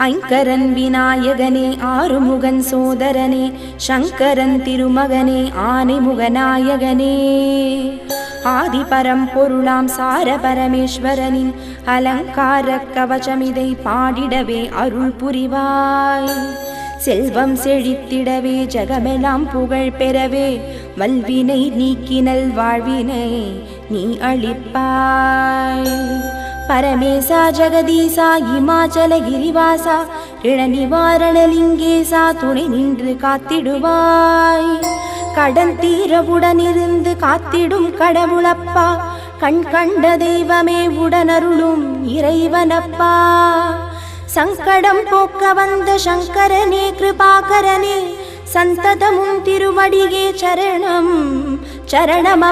ஐங்கரன் விநாயகனே ஆறுமுகன் சோதரனே சங்கரன் திருமகனே ஆனைமுகநாயகனே ஆதிபரம் பொருளாம் சார பரமேஸ்வரனின் அலங்கார கவசமிதை பாடிடவே அருள் புரிவாய். செல்வம் செழித்திடவே ஜகமெல்லாம் புகழ் பெறவே வல்வினை நீக்கினல் வாழ்வினை நீ அளிப்பாய். பரமேசா ஜெகதீசா இமாச்சல கிரிவாசா ரிண நிவாரணலிங்கேசா துணை நின்று காத்திடுவாய். கடன் தீரவுடனிருந்து காத்திடும் கடவுளப்பா கண் கண்ட தெய்வமே உடனருளும் இறைவனப்பா. சங்கடம் போக்க வந்த சங்கரனே கிருபாகரனே சந்ததமும் திருவடியே சரணம் சரணம்.